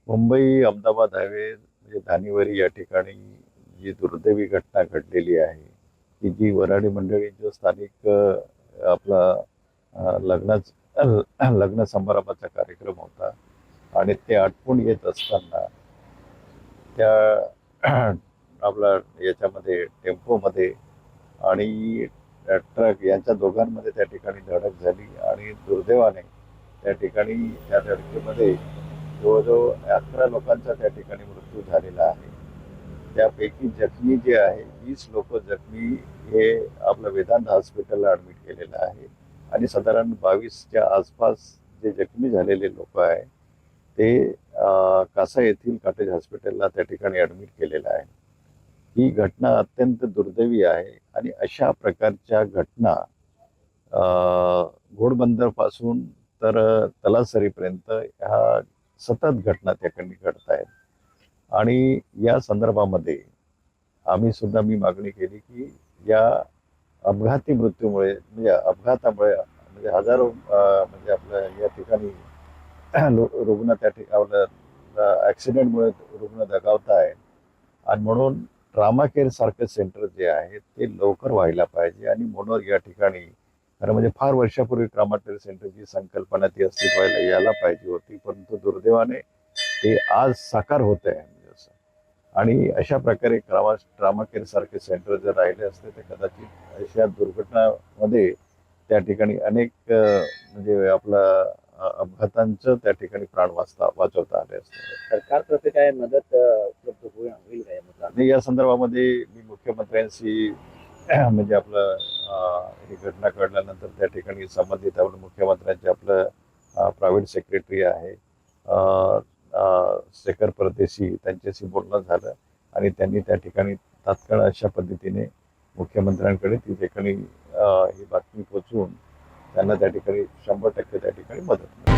Mumbai Ahmedabad highway म्हणजे धानिवरी या ठिकाणी जी दुर्दैवी घटना घडलेली आहे की जी वऱ्हाडी मंडळी जो स्थानिक आपला लग्न समारंभाचा कार्यक्रम होता आणि ते आटपून येत असताना त्या आपला याच्यामध्ये टेम्पोमध्ये आणि ट्रक यांच्या दोघांमध्ये त्या ठिकाणी धडक झाली आणि दुर्दैवाने त्या ठिकाणी त्या धडकेमध्ये जवळजवळ 11 लोकांचा त्या ठिकाणी मृत्यू झालेला आहे. त्यापैकी जखमी जे आहे 20 लोक जखमी हे आपलं वेदांत हॉस्पिटलला ॲडमिट केलेलं आहे आणि साधारण 22च्या आसपास जे जखमी झालेले लोक आहे ते कासा येथील कॉटेज हॉस्पिटलला त्या ठिकाणी ॲडमिट केलेलं आहे. ही घटना अत्यंत दुर्दैवी आहे आणि अशा प्रकारच्या घटना घोडबंदरपासून तर तलासरीपर्यंत ह्या सतत घटना त्या ठिकाणी घडत आहेत. आणि या संदर्भामध्ये मी मागणी केली की या अपघाती मृत्यूमुळे म्हणजे अपघातामुळे म्हणजे हजारो म्हणजे आपल्या या ठिकाणी रुग्ण त्या ठिकाणी ॲक्सिडेंटमुळे रुग्ण दगावत आहेत आणि म्हणून ट्रामा केअर सारखे सेंटर जे आहे ते लवकर व्हायला पाहिजे. आणि म्हणून या ठिकाणी खरं म्हणजे फार वर्षापूर्वी ट्रामा केअर सेंटरची संकल्पना ती अस्तित्वाला यायला पाहिजे होती, परंतु दुर्दैवाने ते आज साकार होत आहे. आणि अशा प्रकारे ट्रामा केअर सारखे सेंटर जर राहिले असते तर कदाचित अशा दुर्घटनामध्ये त्या ठिकाणी अनेक म्हणजे आपला अपघातांचं त्या ठिकाणी प्राण वाचवता आले असते. सरकारतर्फे काय मदत उपलब्ध होईल काय आणि या संदर्भामध्ये मी मुख्यमंत्र्यांशी म्हणजे आपलं ही घटना घडल्यानंतर त्या ठिकाणी संबंधित आपलं मुख्यमंत्र्यांचे आपलं प्रायव्हेट सेक्रेटरी आहे शेखर परदेशी त्यांच्याशी बोलणं झालं आणि त्यांनी त्या ठिकाणी तात्काळ अशा पद्धतीने मुख्यमंत्र्यांकडे ती ठिकाणी ही बातमी पोचवून त्यांना त्या ठिकाणी 100% त्या ठिकाणी मदत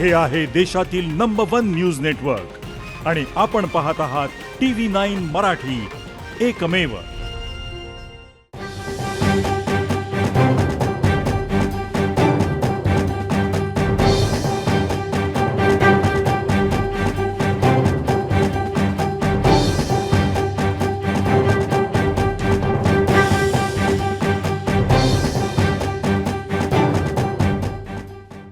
हे आहे देशातील नंबर 1 न्यूज नेटवर्क आणि आपण पाहत आहात TV9 मराठी, एकमेव.